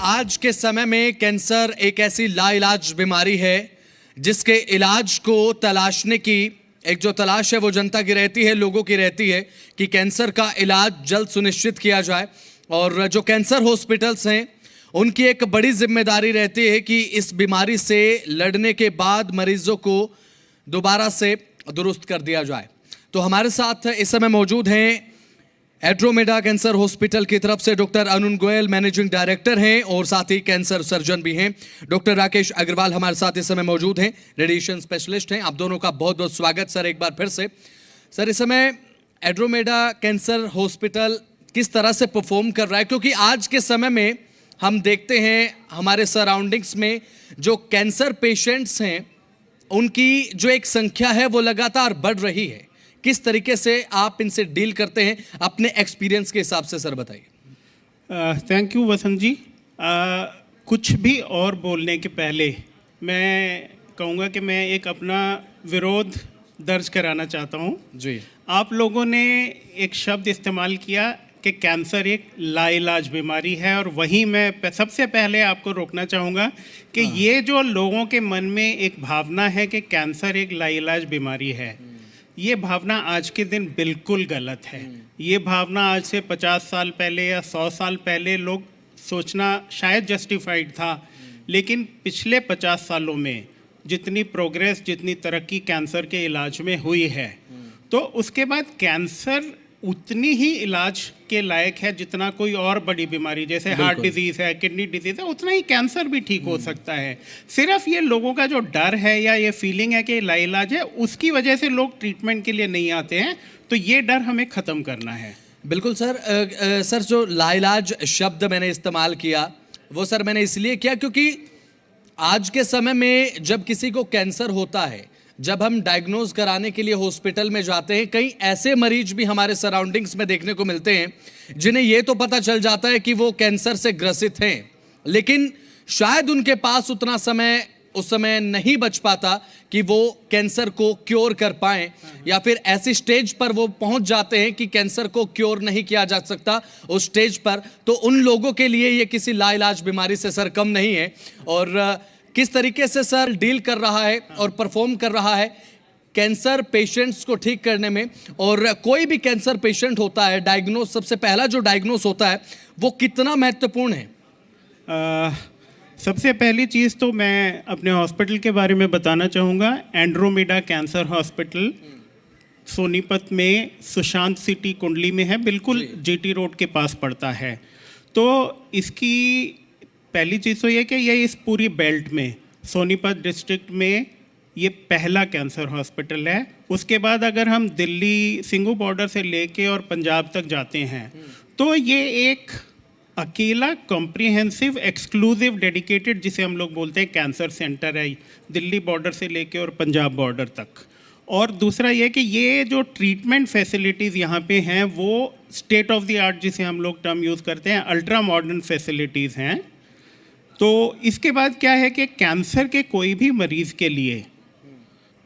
आज के समय में कैंसर एक ऐसी लाइलाज बीमारी है जिसके इलाज को तलाशने की एक जो तलाश है वो जनता की रहती है, लोगों की रहती है कि कैंसर का इलाज जल्द सुनिश्चित किया जाए। और जो कैंसर हॉस्पिटल्स हैं उनकी एक बड़ी जिम्मेदारी रहती है कि इस बीमारी से लड़ने के बाद मरीजों को दोबारा से दुरुस्त कर दिया जाए। तो हमारे साथ इस समय मौजूद हैं एंड्रोमेडा कैंसर हॉस्पिटल की तरफ से doctor Arun Goyal, managing director हैं और साथ ही कैंसर सर्जन भी हैं। डॉक्टर राकेश अग्रवाल हमारे साथ इस समय मौजूद हैं, रेडिएशन स्पेशलिस्ट हैं। आप दोनों का बहुत बहुत स्वागत सर एक बार फिर से। सर, इस समय एंड्रोमेडा कैंसर हॉस्पिटल किस तरह से परफॉर्म कर रहा है, क्योंकि आज के समय में हम देखते हैं हमारे सराउंडिंग्स में जो कैंसर पेशेंट्स हैं उनकी जो एक संख्या है वो लगातार बढ़ रही है। किस तरीके से आप इनसे डील करते हैं अपने एक्सपीरियंस के हिसाब से, सर बताइए। थैंक यू वसंत जी। कुछ भी और बोलने के पहले मैं कहूँगा कि मैं एक अपना विरोध दर्ज कराना चाहता हूँ जी। आप लोगों ने एक शब्द इस्तेमाल किया कि कैंसर एक लाइलाज बीमारी है, और वहीं मैं सबसे पहले आपको रोकना चाहूँगा कि ये जो लोगों के मन में एक भावना है कि कैंसर एक लाइलाज बीमारी है, ये भावना आज के दिन बिल्कुल गलत है। ये भावना आज से 50 साल पहले या 100 साल पहले लोग सोचना शायद जस्टिफाइड था, लेकिन पिछले 50 सालों में जितनी प्रोग्रेस, जितनी तरक्की कैंसर के इलाज में हुई है, तो उसके बाद कैंसर उतनी ही इलाज के लायक है जितना कोई और बड़ी बीमारी जैसे हार्ट डिजीज़ है, किडनी डिजीज़ है, उतना ही कैंसर भी ठीक हो सकता है। सिर्फ ये लोगों का जो डर है या ये फीलिंग है कि लाइलाज है, उसकी वजह से लोग ट्रीटमेंट के लिए नहीं आते हैं। तो ये डर हमें ख़त्म करना है। बिल्कुल सर। सर, जो लाइलाज शब्द मैंने इस्तेमाल किया वो सर मैंने इसलिए किया क्योंकि आज के समय में जब किसी को कैंसर होता है, जब हम डायग्नोज कराने के लिए हॉस्पिटल में जाते हैं, कई ऐसे मरीज भी हमारे सराउंडिंग्स में देखने को मिलते हैं जिन्हें ये तो पता चल जाता है कि वो कैंसर से ग्रसित हैं, लेकिन शायद उनके पास उतना समय उस समय नहीं बच पाता कि वो कैंसर को क्योर कर पाएं, या फिर ऐसी स्टेज पर वो पहुंच जाते हैं कि कैंसर को क्योर नहीं किया जा सकता उस स्टेज पर। तो उन लोगों के लिए ये किसी लाइलाज बीमारी से सर कम नहीं है। और किस तरीके से सर डील कर रहा है और परफॉर्म कर रहा है कैंसर पेशेंट्स को ठीक करने में। और कोई भी कैंसर पेशेंट होता है, डायग्नोज सबसे पहला जो डायग्नोज होता है वो कितना महत्वपूर्ण है? सबसे पहली चीज़ तो मैं अपने हॉस्पिटल के बारे में बताना चाहूँगा। एंड्रोमेडा कैंसर हॉस्पिटल सोनीपत में सुशांत सिटी कुंडली में है, बिल्कुल जीटी रोड के पास पड़ता है। तो इसकी पहली चीज़ तो ये कि ये इस पूरी बेल्ट में सोनीपत डिस्ट्रिक्ट में ये पहला कैंसर हॉस्पिटल है। उसके बाद अगर हम दिल्ली सिंघू बॉर्डर से लेके और पंजाब तक जाते हैं तो ये एक अकेला कॉम्प्रिहेंसिव एक्सक्लूसिव डेडिकेटेड, जिसे हम लोग बोलते हैं, कैंसर सेंटर है दिल्ली बॉर्डर से लेके और पंजाब बॉर्डर तक। और दूसरा ये कि ये जो ट्रीटमेंट फैसिलिटीज़ यहाँ पे हैं वो स्टेट ऑफ द आर्ट, जिसे हम लोग टर्म यूज़ करते हैं, अल्ट्रा मॉडर्न फैसिलिटीज़ हैं। तो इसके बाद क्या है कि कैंसर के कोई भी मरीज़ के लिए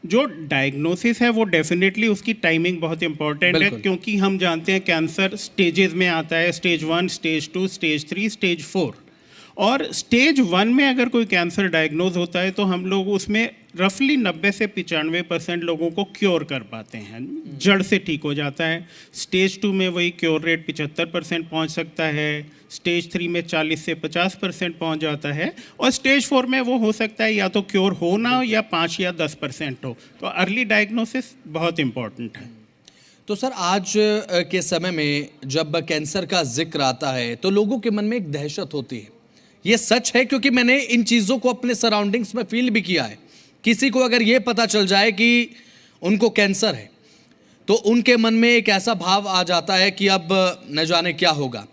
जो डायग्नोसिस है वो डेफिनेटली उसकी टाइमिंग बहुत इंपॉर्टेंट है, क्योंकि हम जानते हैं कैंसर स्टेजेस में आता है, स्टेज 1, स्टेज 2, स्टेज 3, स्टेज 4। और स्टेज 1 में अगर कोई कैंसर डायग्नोज होता है तो हम लोग उसमें रफली 90 से 95% लोगों को क्योर कर पाते हैं, जड़ से ठीक हो जाता है। स्टेज 2 में वही क्योर रेट 75% पहुंच सकता है, स्टेज 3 में 40 से 50% पहुंच जाता है, और स्टेज 4 में वो हो सकता है या तो क्योर हो ना हो या 5 या 10% हो। तो अर्ली डायग्नोसिस बहुत इम्पॉर्टेंट है। तो सर, आज के समय में जब कैंसर का जिक्र आता है तो लोगों के मन में एक दहशत होती है। ये सच है, क्योंकि मैंने इन चीज़ों को अपने सराउंडिंग्स में फील भी किया है। किसी को अगर ये पता चल जाए कि उनको कैंसर है तो उनके मन में एक ऐसा भाव आ जाता है कि अब न जाने क्या होगा।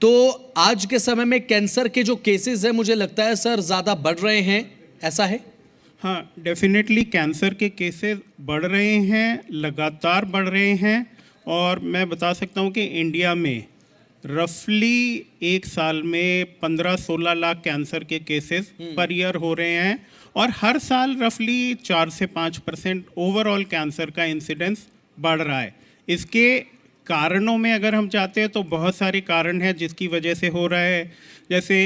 तो आज के समय में कैंसर के जो केसेस हैं, मुझे लगता है सर ज़्यादा बढ़ रहे हैं, ऐसा है? हाँ, डेफिनेटली कैंसर के केसेस बढ़ रहे हैं, लगातार बढ़ रहे हैं। और मैं बता सकता हूँ कि इंडिया में रफली एक साल में 15-16 लाख कैंसर के केसेस पर ईयर हो रहे हैं, और हर साल रफली 4 से 5% ओवरऑल कैंसर का इंसिडेंस बढ़ रहा है। इसके कारणों में अगर हम चाहते हैं तो बहुत सारे कारण हैं जिसकी वजह से हो रहा है। जैसे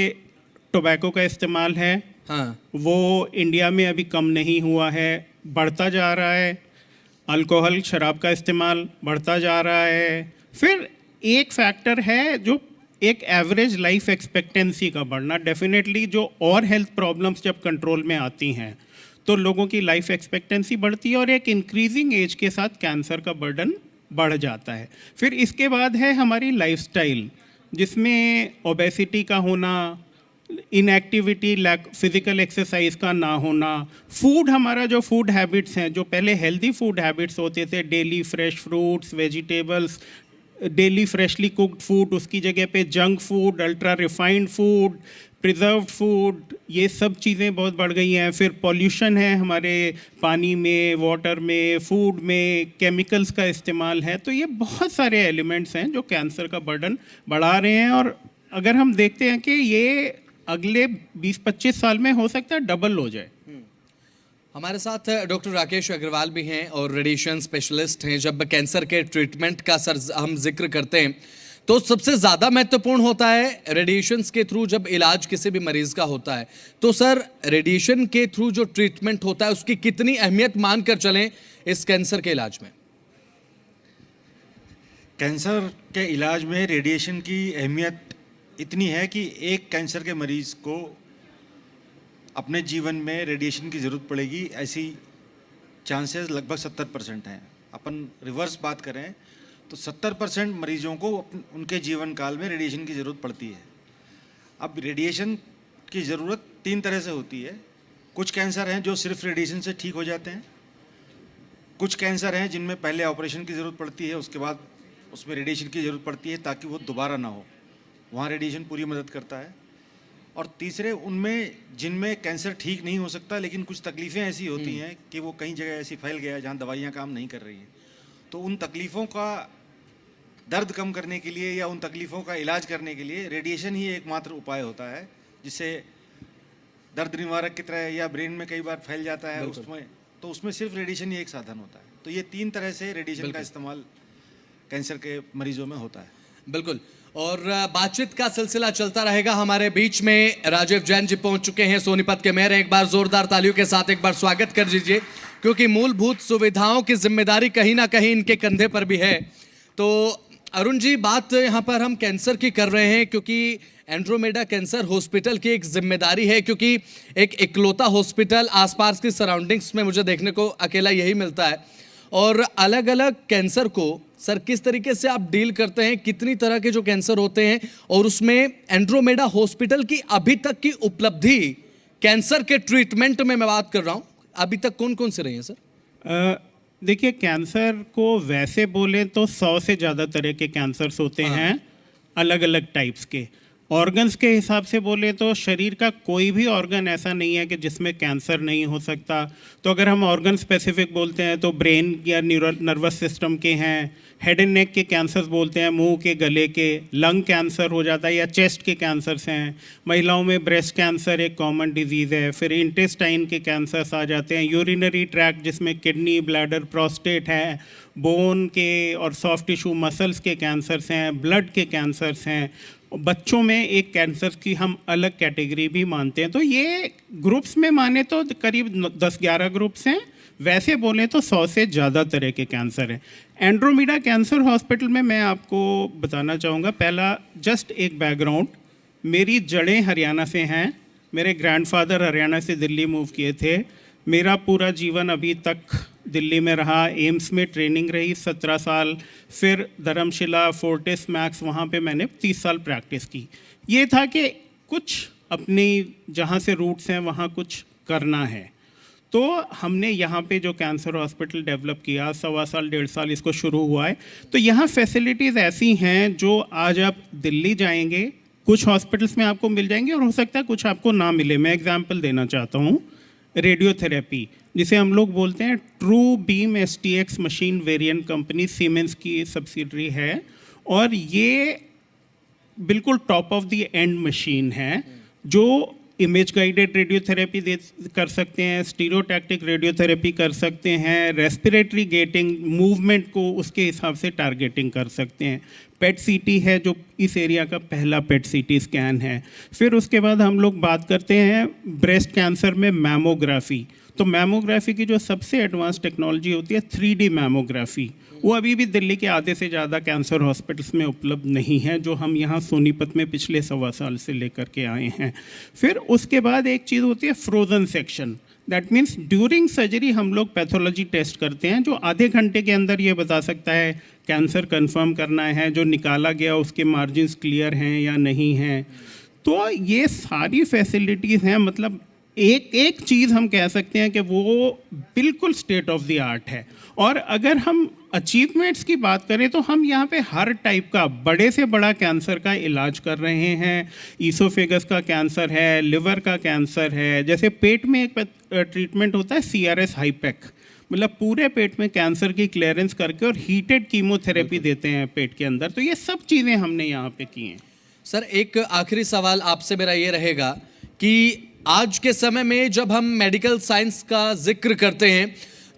टोबैको का इस्तेमाल है, हाँ, वो इंडिया में अभी कम नहीं हुआ है, बढ़ता जा रहा है। अल्कोहल, शराब का इस्तेमाल बढ़ता जा रहा है। फिर एक फैक्टर है जो एक एवरेज लाइफ एक्सपेक्टेंसी का बढ़ना। डेफिनेटली जो और हेल्थ प्रॉब्लम्स जब कंट्रोल में आती हैं तो लोगों की लाइफ एक्सपेक्टेंसी बढ़ती है और एक इंक्रीजिंग एज के साथ कैंसर का बर्डन बढ़ जाता है। फिर इसके बाद है हमारी लाइफस्टाइल, जिसमें ओबेसिटी का होना, इनएक्टिविटी, लैक फिजिकल एक्सरसाइज का ना होना, फूड, हमारा जो फूड हैबिट्स हैं, जो पहले हेल्दी फूड हैबिट्स होते थे, daily fresh fruits, vegetables, daily freshly cooked food, उसकी जगह पे junk food, ultra refined food, preserved food, ये सब चीज़ें बहुत बढ़ गई हैं। फिर पॉल्यूशन है हमारे पानी में, वाटर में, फूड में, केमिकल्स का इस्तेमाल है। तो ये बहुत सारे एलिमेंट्स हैं जो कैंसर का बर्डन बढ़ा रहे हैं। और अगर हम देखते हैं कि ये अगले 20-25 साल में हो सकता है डबल हो जाए। हमारे साथ डॉक्टर राकेश अग्रवाल भी हैं और रेडिएशन स्पेशलिस्ट हैं। जब कैंसर के ट्रीटमेंट का सर हम जिक्र करते हैं तो सबसे ज़्यादा महत्वपूर्ण होता है रेडिएशंस के थ्रू जब इलाज किसी भी मरीज़ का होता है। तो सर, रेडिएशन के थ्रू जो ट्रीटमेंट होता है उसकी कितनी अहमियत मानकर चलें इस कैंसर के इलाज में? कैंसर के इलाज में रेडिएशन की अहमियत इतनी है कि एक कैंसर के मरीज़ को अपने जीवन में रेडिएशन की ज़रूरत पड़ेगी, ऐसी चांसेस लगभग 70% हैं। अपन रिवर्स बात करें तो 70% मरीजों को उनके जीवन काल में रेडिएशन की ज़रूरत पड़ती है। अब रेडिएशन की ज़रूरत 3 तरह से होती है। कुछ कैंसर हैं जो सिर्फ रेडिएशन से ठीक हो जाते हैं, कुछ कैंसर हैं जिनमें पहले ऑपरेशन की ज़रूरत पड़ती है, उसके बाद उसमें रेडिएशन की ज़रूरत पड़ती है ताकि वो दोबारा ना हो, वहाँ रेडिएशन पूरी मदद करता है। और तीसरे उनमें जिनमें कैंसर ठीक नहीं हो सकता लेकिन कुछ तकलीफ़ें ऐसी होती हैं कि वो कई जगह ऐसी फैल गया है जहाँ दवाइयाँ काम नहीं कर रही हैं, तो उन तकलीफ़ों का दर्द कम करने के लिए या उन तकलीफ़ों का इलाज करने के लिए रेडिएशन ही एकमात्र उपाय होता है, जिससे दर्द निवारक की तरह, या ब्रेन में कई बार फैल जाता है उसमें, तो उसमें सिर्फ रेडिएशन ही एक साधन होता है। तो ये 3 तरह से रेडिएशन का इस्तेमाल कैंसर के मरीजों में होता है। बिल्कुल, और बातचीत का सिलसिला चलता रहेगा। हमारे बीच में राजीव जैन जी पहुंच चुके हैं, सोनीपत के मेयर। एक बार जोरदार तालियों के साथ एक बार स्वागत कर दीजिए, क्योंकि मूलभूत सुविधाओं की जिम्मेदारी कहीं ना कहीं इनके कंधे पर भी है। तो अरुण जी, बात यहाँ पर हम कैंसर की कर रहे हैं क्योंकि एंड्रोमेडा कैंसर हॉस्पिटल की एक जिम्मेदारी है, क्योंकि एक इकलौता हॉस्पिटल आसपास की सराउंडिंग्स में मुझे देखने को अकेला यही मिलता है। और अलग अलग कैंसर को सर किस तरीके से आप डील करते हैं, कितनी तरह के जो कैंसर होते हैं, और उसमें एंड्रोमेडा हॉस्पिटल की अभी तक की उपलब्धि कैंसर के ट्रीटमेंट में मैं बात कर रहा हूँ, अभी तक कौन कौन से रही हैं सर? देखिए, कैंसर को वैसे बोले तो 100 से ज़्यादा तरह के कैंसर्स होते हैं, अलग अलग टाइप्स के। ऑर्गन्स के हिसाब से बोले तो शरीर का कोई भी ऑर्गन ऐसा नहीं है कि जिसमें कैंसर नहीं हो सकता। तो अगर हम ऑर्गन स्पेसिफिक बोलते हैं तो ब्रेन या नर्वस सिस्टम के हैं, हेड एंड नेक के कैंसर्स बोलते हैं, मुंह के, गले के, लंग कैंसर हो जाता है, या चेस्ट के कैंसर्स हैं। महिलाओं में ब्रेस्ट कैंसर एक कॉमन डिजीज़ है। फिर इंटेस्टाइन के कैंसर्स आ जाते हैं, यूरिनरी ट्रैक्ट जिसमें किडनी, ब्लैडर, प्रोस्टेट है, बोन के और सॉफ्ट टिश्यू मसल्स के कैंसर्स हैं, ब्लड के कैंसर्स हैं। बच्चों में एक कैंसर की हम अलग कैटेगरी भी मानते हैं। तो ये ग्रुप्स में माने तो करीब 10-11 ग्रुप्स हैं, वैसे बोलें तो 100 से ज़्यादा तरह के कैंसर हैं। एंड्रोमेडा कैंसर हॉस्पिटल में मैं आपको बताना चाहूँगा, पहला जस्ट एक बैकग्राउंड, मेरी जड़ें हरियाणा से हैं। मेरे ग्रैंडफादर हरियाणा से दिल्ली मूव किए थे। मेरा पूरा जीवन अभी तक दिल्ली में रहा, एम्स में ट्रेनिंग रही 17 साल, फिर धर्मशिला, फोर्टिस मैक्स, वहाँ पे मैंने 30 साल प्रैक्टिस की। ये था कि कुछ अपनी जहाँ से रूट्स हैं वहाँ कुछ करना है। तो हमने यहाँ पे जो कैंसर हॉस्पिटल डेवलप किया, 1.25 साल 1.5 साल इसको शुरू हुआ है। तो यहाँ फैसिलिटीज़ ऐसी हैं जो आज आप दिल्ली जाएंगे, कुछ हॉस्पिटल्स में आपको मिल जाएंगे और हो सकता है कुछ आपको ना मिले। मैं एग्जांपल देना चाहता हूँ, रेडियोथेरेपी जिसे हम लोग बोलते हैं, true beam STX machine variant company siemens की सब्सिडरी है, और ये बिल्कुल top of the end machine है जो इमेज गाइडेड रेडियोथेरेपी कर सकते हैं, स्टीरियोटैक्टिक रेडियोथेरेपी कर सकते हैं, रेस्पिरेटरी गेटिंग मूवमेंट को उसके हिसाब से टारगेटिंग कर सकते हैं, पेट सीटी है जो इस एरिया का पहला पेट सीटी स्कैन है। फिर उसके बाद हम लोग बात करते हैं ब्रेस्ट कैंसर में मैमोग्राफी। तो मैमोग्राफी की जो सबसे एडवांस टेक्नोलॉजी होती है 3D मैमोग्राफी, वो अभी भी दिल्ली के आधे से ज़्यादा कैंसर हॉस्पिटल्स में उपलब्ध नहीं है, जो हम यहाँ सोनीपत में पिछले 1.25 साल से लेकर के आए हैं। फिर उसके बाद एक चीज़ होती है frozen section. That means during surgery हम लोग पैथोलॉजी टेस्ट करते हैं जो आधे घंटे के अंदर ये बता सकता है कैंसर कंफर्म करना है, जो निकाला गया उसके मार्जिन्स क्लियर हैं या नहीं हैं। तो ये सारी फैसिलिटीज़ हैं, मतलब एक चीज़ हम कह सकते हैं कि वो बिल्कुल स्टेट ऑफ द आर्ट है। और अगर हम अचीवमेंट्स की बात करें तो हम यहाँ पे हर टाइप का बड़े से बड़ा कैंसर का इलाज कर रहे हैं। ईसोफेगस का कैंसर है, लिवर का कैंसर है, जैसे पेट में एक ट्रीटमेंट होता है CRS हाईपेक, मतलब पूरे पेट में कैंसर की क्लियरेंस करके और हीटेड कीमोथेरेपी देते हैं पेट के अंदर। तो ये सब चीज़ें हमने यहाँ पे की हैं। सर एक आखिरी सवाल आपसे मेरा ये रहेगा कि आज के समय में जब हम मेडिकल साइंस का जिक्र करते हैं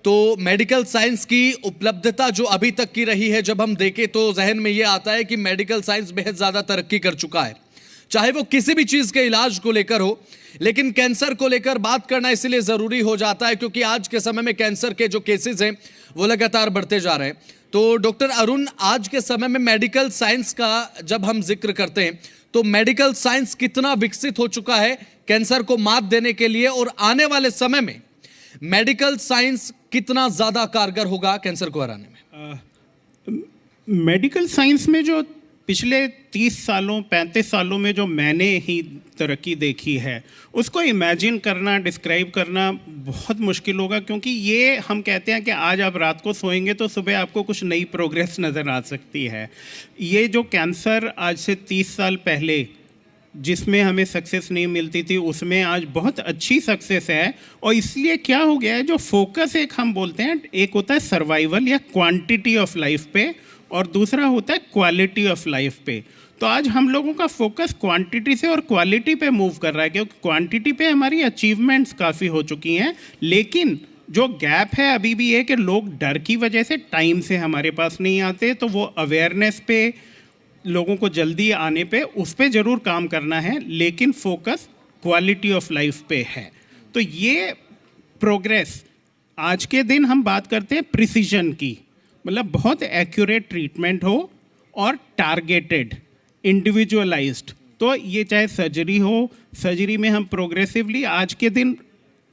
तो मेडिकल साइंस की उपलब्धता जो अभी तक की रही है, जब हम देखें तो जहन में ये आता है कि मेडिकल साइंस बेहद ज़्यादा तरक्की कर चुका है, चाहे वो किसी भी चीज़ के इलाज को लेकर हो। लेकिन कैंसर को लेकर बात करना इसलिए ज़रूरी हो जाता है क्योंकि आज के समय में कैंसर के जो केसेस हैं वो लगातार बढ़ते जा रहे हैं। तो डॉक्टर अरुण, आज के समय में मेडिकल साइंस का जब हम जिक्र करते हैं तो मेडिकल साइंस कितना विकसित हो चुका है कैंसर को मात देने के लिए, और आने वाले समय में मेडिकल साइंस कितना ज़्यादा कारगर होगा कैंसर को हराने में? मेडिकल साइंस में जो पिछले 30 सालों 35 सालों में जो मैंने ही तरक्की देखी है उसको इमेजिन करना, डिस्क्राइब करना बहुत मुश्किल होगा, क्योंकि ये हम कहते हैं कि आज आप रात को सोएंगे तो सुबह आपको कुछ नई प्रोग्रेस नज़र आ सकती है। ये जो कैंसर आज से 30 साल पहले जिसमें हमें सक्सेस नहीं मिलती थी उसमें आज बहुत अच्छी सक्सेस है। और इसलिए क्या हो गया है, जो फोकस एक हम बोलते हैं, एक होता है सर्वाइवल या क्वांटिटी ऑफ लाइफ पे और दूसरा होता है क्वालिटी ऑफ लाइफ पे। तो आज हम लोगों का फोकस क्वांटिटी से और क्वालिटी पे मूव कर रहा है, क्योंकि क्वांटिटी पे हमारी अचीवमेंट्स काफ़ी हो चुकी हैं, लेकिन जो गैप है अभी भी है कि लोग डर की वजह से टाइम से हमारे पास नहीं आते। तो वो अवेयरनेस पे, लोगों को जल्दी आने पे, उस पे ज़रूर काम करना है, लेकिन फोकस क्वालिटी ऑफ लाइफ पे है। तो ये प्रोग्रेस, आज के दिन हम बात करते हैं प्रिसीजन की, मतलब बहुत एक्यूरेट ट्रीटमेंट हो और टारगेटेड, इंडिविजुअलाइज्ड। तो ये चाहे सर्जरी हो, सर्जरी में हम प्रोग्रेसिवली आज के दिन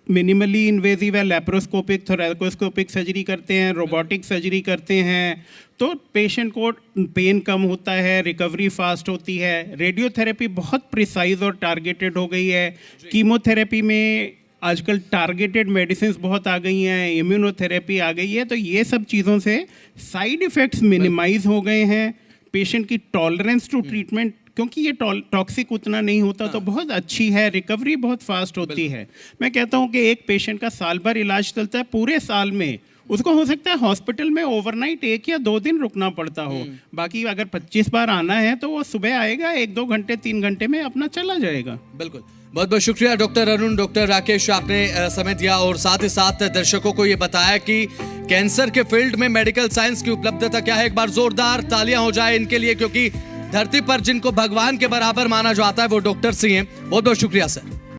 मिनिमली इन्वेजिव है, लैप्रोस्कोपिक, थोरैकोस्कोपिक सर्जरी करते हैं, रोबोटिक सर्जरी करते हैं, तो पेशेंट को पेन कम होता है, रिकवरी फास्ट होती है। रेडियोथेरेपी बहुत प्रिसाइज और टारगेटेड हो गई है। कीमोथेरेपी में आजकल टारगेटेड मेडिसिन बहुत आ गई हैं, इम्यूनोथेरेपी आ गई है। तो ये सब चीज़ों से साइड इफ़ेक्ट्स मिनिमाइज हो गए हैं। पेशेंट की टॉलरेंस टू ट्रीटमेंट, क्योंकि ये टॉक्सिक उतना नहीं होता, तो बहुत अच्छी है, रिकवरी बहुत फास्ट होती है। मैं कहता हूँ कि एक पेशेंट का साल भर इलाज चलता है, पूरे साल में उसको हो सकता है हॉस्पिटल में ओवरनाइट 1 या 2 दिन रुकना पड़ता हो, बाकी अगर 25 बार आना है तो वो सुबह आएगा, 1-2 घंटे 3 घंटे में अपना चला जाएगा। बिल्कुल, बहुत बहुत शुक्रिया डॉक्टर अरुण, डॉक्टर राकेश, आपने समय दिया और साथ ही साथ दर्शकों को ये बताया कि कैंसर के फील्ड में मेडिकल साइंस की उपलब्धता क्या है। एक बार जोरदार तालियां हो जाए इनके लिए, क्योंकि धरती पर जिनको भगवान के बराबर माना जाता है वो डॉक्टर ही हैं। बहुत बहुत शुक्रिया सर।